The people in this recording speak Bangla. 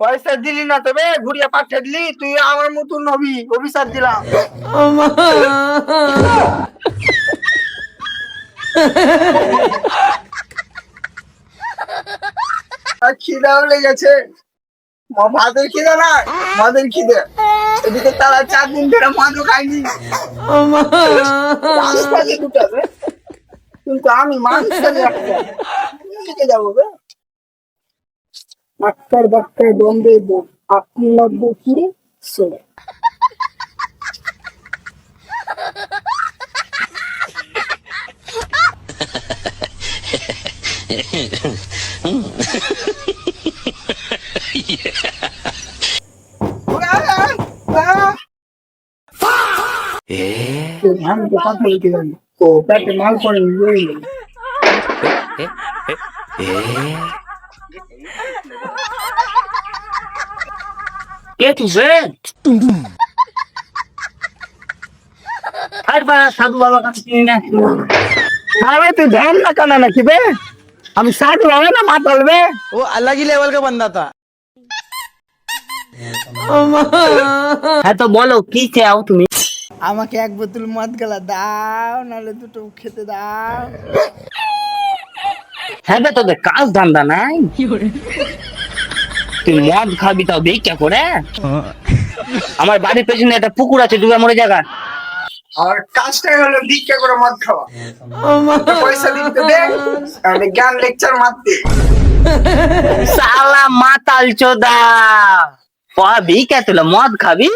পয়সা দিলি না তবে ঘুরিয়ে পাঠিয়ে দিলি, তুই আমার মতন হবি, অভিশাপ দিলাম। আর খিদাও লেগেছে, ভাতের খিদে না, মদের খিদে। এদিকে তারা 4 দিন ধরে মদও খাইনি। মানুষ পাখি দুটো বে, কিন্তু আমি মানুষ পাখি একটা দিকে যাবো বে। আক্কার বাক্কার বম্বে আপনার বকি শোনে। আমি তো কথা বলতে জানি তো, পেটে মাল করে কে তুই সাধু বাবার কাছে কিনি না। আরে তুই ধ্যান না কানা নাকি বে, আমি সাধু বাবা না মাতাল বে। वो अलग ही लेवल का बंदा था। হ্যাঁ তো বলো কি চাও তুমি? আমাকে 1 বোতল মদ গেলা দাও, নাহলে দুটো খেতে দাও। হ্যাঁ বে, তোদের কাজ ধান্দা নাই, তুই মদ খাবি তাও ভিক্ষা করে? আমার বাড়ির পেছনে একটা পুকুর আছে, ডুবে মরে জায়গা। আর কাজটাই হলো ভিক্ষা করে মদ খাওয়া। পয়সা দিতে দে, আমি জ্ঞান লেকচার মারতে। শালা মাতাল চোদা, ভিক্ষা তুলে মদ খাবি?